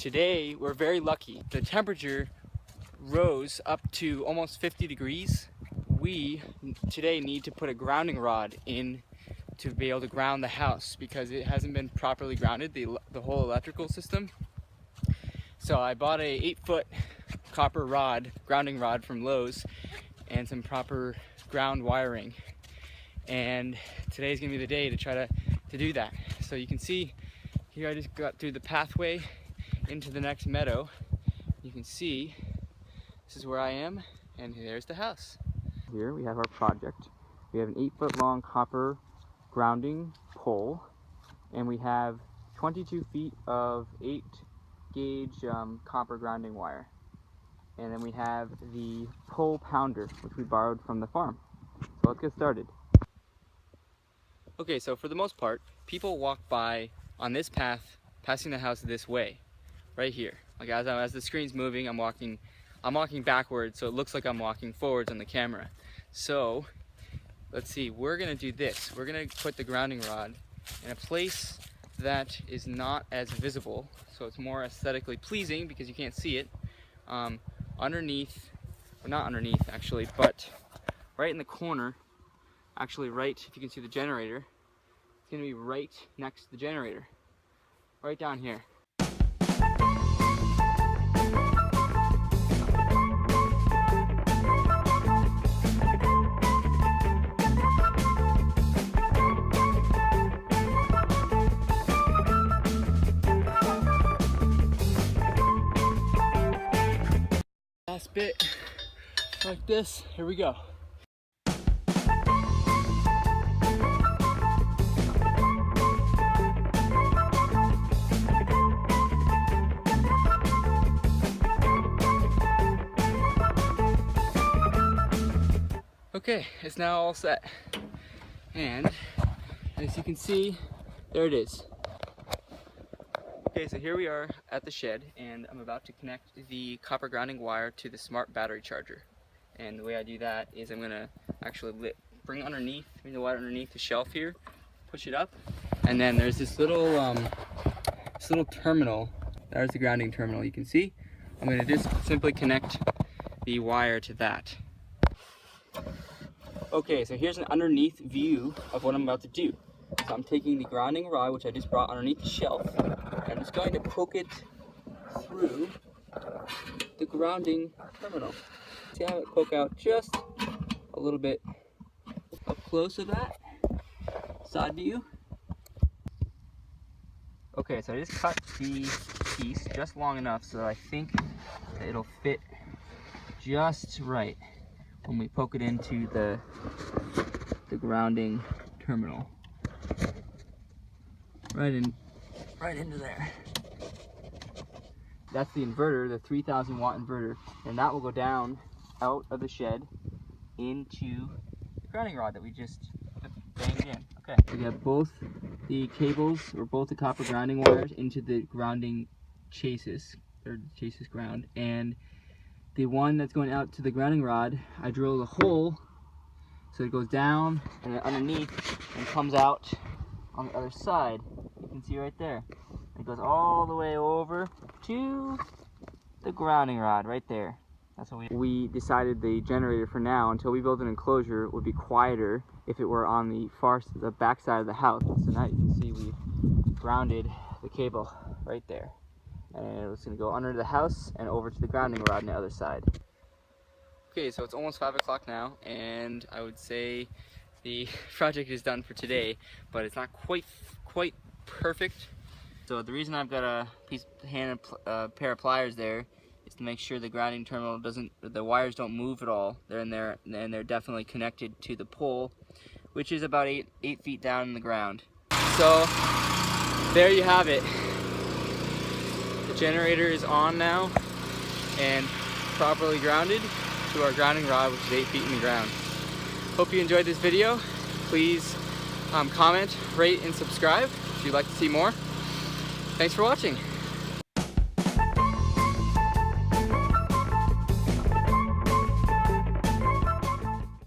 Today we're very lucky. The temperature rose up to almost 50 degrees. We today need to put a grounding rod in to be able to ground the house because it hasn't been properly grounded, the whole electrical system. So I bought a 8-foot copper rod, grounding rod from Lowe's, and some proper ground wiring. And today's gonna be the day to try to do that. So you can see here I just got through the pathway into the next meadow. You can see this is where I am, and there's the house. Here we have our project. We have an 8-foot long copper grounding pole, and we have 22 feet of 8-gauge copper grounding wire. And then we have the pole pounder, which we borrowed from the farm. So let's get started. Okay, so for the most part, people walk by on this path, passing the house this way, right here. Like as the screen's moving, I'm walking backwards, so it looks like I'm walking forwards on the camera. So let's see, we're gonna do this. We're gonna put the grounding rod in a place that is not as visible, so it's more aesthetically pleasing because you can't see it. Underneath, or not underneath actually, but right in the corner, actually right, if you can see the generator, it's gonna be right next to the generator, right down here. Last bit like this, here we go. Okay, it's now all set. And as you can see, there it is. Okay, so here we are at the shed, and I'm about to connect the copper grounding wire to the smart battery charger. And the way I do that is I'm gonna actually bring the wire underneath the shelf here, push it up, and then there's this little terminal. There's the grounding terminal. You can see. I'm gonna just simply connect the wire to that. Okay, so here's an underneath view of what I'm about to do. So I'm taking the grounding rod, which I just brought underneath the shelf, and I'm just going to poke it through the grounding terminal. See how it poke out just a little bit up close of that side view. Okay, so I just cut the piece just long enough so that I think that it'll fit just right when we poke it into the grounding terminal. Right into there. That's the inverter, the 3,000 watt inverter, and that will go down out of the shed into the grounding rod that we just banged in. Okay, we got both the cables, or both the copper grounding wires into the grounding chasis, or chasis ground, and the one that's going out to the grounding rod, I drilled a hole so it goes down and then underneath and comes out on the other side. You can see right there. It goes all the way over to the grounding rod right there. That's what we decided the generator for now, until we build an enclosure, would be quieter if it were on the back side of the house. So now you can see we've grounded the cable right there. And it's going to go under the house and over to the grounding rod on the other side. Okay, so it's almost 5 o'clock now, and I would say the project is done for today, but it's not quite perfect. So the reason I've got a pair of pliers there is to make sure the grounding terminal the wires don't move at all. They're in there, and they're definitely connected to the pole, which is about 8 feet down in the ground. So there you have it. The generator is on now and properly grounded to our grounding rod, which is 8 feet in the ground. Hope you enjoyed this video. Please comment, rate, and subscribe if you'd like to see more. Thanks for watching.